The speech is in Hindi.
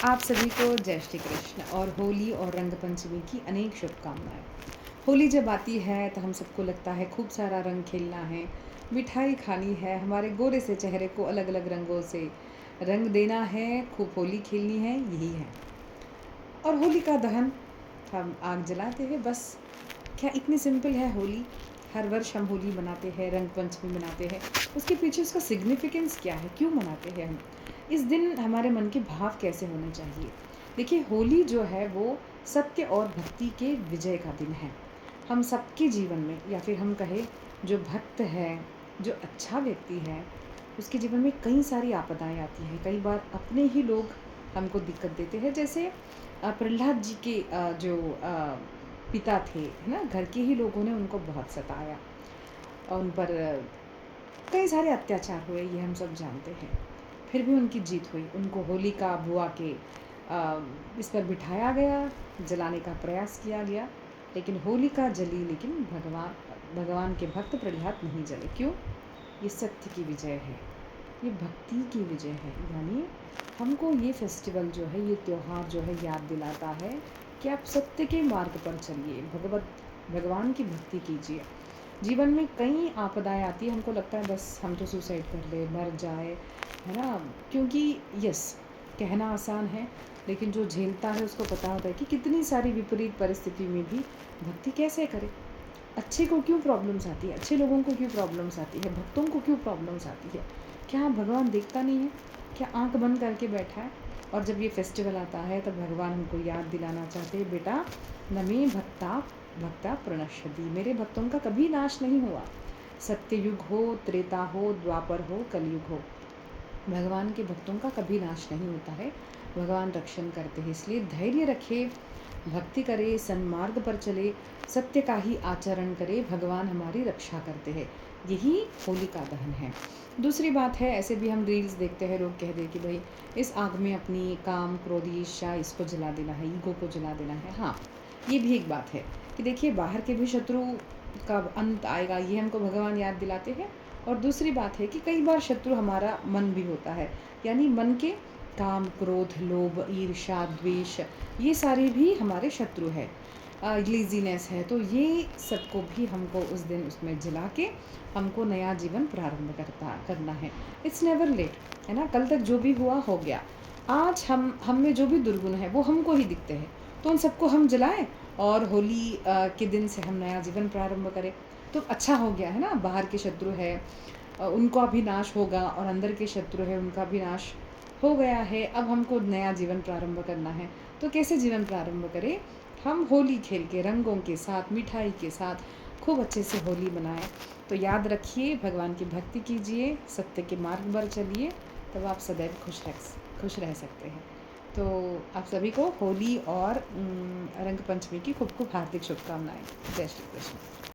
आप सभी को जय श्री कृष्ण और होली और रंग पंचमी की अनेक शुभकामनाएं। होली जब आती है तो हम सबको लगता है खूब सारा रंग खेलना है, मिठाई खानी है, हमारे गोरे से चेहरे को अलग अलग रंगों से रंग देना है, खूब होली खेलनी है, यही है। और होली का दहन हम आग जलाते हैं, बस। क्या इतनी सिंपल है होली? हर वर्ष हम होली मनाते हैं, रंग पंचमी मनाते हैं। उसके पीछे उसका सिग्निफिकेंस क्या है, क्यों मनाते हैं हम? इस दिन हमारे मन के भाव कैसे होने चाहिए? देखिए, होली जो है वो सत्य और भक्ति के विजय का दिन है। हम सबके जीवन में, या फिर हम कहें जो भक्त है, जो अच्छा व्यक्ति है, उसके जीवन में कई सारी आपदाएं आती हैं। कई बार अपने ही लोग हमको दिक्कत देते हैं। जैसे प्रहलाद जी के जो पिता थे, है ना, घर के ही लोगों ने उनको बहुत सताया और उन पर कई सारे अत्याचार हुए, ये हम सब जानते हैं। फिर भी उनकी जीत हुई। उनको होलिका बुआ के इस पर बिठाया गया, जलाने का प्रयास किया गया, लेकिन होलिका जली, लेकिन भगवान भगवान के भक्त प्रहलाद नहीं जले। क्यों? ये सत्य की विजय है, ये भक्ति की विजय है। यानी हमको ये फेस्टिवल जो है, ये त्यौहार जो है, याद दिलाता है कि आप सत्य के मार्ग पर चलिए, भगवान की भक्ति कीजिए। जीवन में कई आपदाएं आती है, हमको लगता है बस हम तो सुसाइड कर ले, मर जाए, है ना। क्योंकि यस, कहना आसान है, लेकिन जो झेलता है उसको पता होता है कि कितनी सारी विपरीत परिस्थिति में भी भक्ति कैसे करे। अच्छे को क्यों प्रॉब्लम्स आती है, अच्छे लोगों को क्यों प्रॉब्लम्स आती है, भक्तों को क्यों प्रॉब्लम्स आती है? क्या भगवान देखता नहीं है? क्या आंख बंद करके बैठा है? और जब ये फेस्टिवल आता है तब भगवान हमको याद दिलाना चाहते हैं, बेटा, नमे भक्ता भक्ता प्रणश्यति, मेरे भक्तों का कभी नाश नहीं हुआ। सत्ययुग हो, त्रेता हो, द्वापर हो, कलयुग हो, भगवान के भक्तों का कभी नाश नहीं होता है। भगवान रक्षण करते हैं। इसलिए धैर्य रखे, भक्ति करे, सन्मार्ग पर चले, सत्य का ही आचरण करे, भगवान हमारी रक्षा करते हैं। यही होली का दहन है। दूसरी बात है, ऐसे भी हम रील्स देखते हैं, लोग कह दे कि भाई इस आग में अपनी काम, क्रोध, ईर्ष्या, इसको जला देना है, ईगो को जला देना है। हाँ, ये भी एक बात है कि देखिए, बाहर के भी शत्रु का अंत आएगा, ये हमको भगवान याद दिलाते हैं। और दूसरी बात है कि कई बार शत्रु हमारा मन भी होता है, यानी मन के काम, क्रोध, लोभ, ईर्ष्या, द्वेष, ये सारे भी हमारे शत्रु है। लेज़ीनेस है, तो ये सबको भी हमको उस दिन उसमें जला के हमको नया जीवन प्रारंभ करना है। इट्स नेवर लेट, है ना। कल तक जो भी हुआ हो गया। आज हम में जो भी दुर्गुण है वो हमको ही दिखते हैं, तो उन सबको हम जलाएं और होली के दिन से हम नया जीवन प्रारंभ करें, तो अच्छा हो गया, है ना। बाहर के शत्रु है, उनका भी नाश होगा, और अंदर के शत्रु है, उनका भी नाश हो गया है। अब हमको नया जीवन प्रारंभ करना है। तो कैसे जीवन प्रारंभ करें? हम होली खेल के, रंगों के साथ, मिठाई के साथ खूब अच्छे से होली मनाएं। तो याद रखिए, भगवान की भक्ति कीजिए, सत्य के मार्ग पर चलिए, तब आप सदैव खुश रह सकते हैं। तो आप सभी को होली और रंग पंचमी की खूब खूब हार्दिक शुभकामनाएं। जय श्री कृष्ण।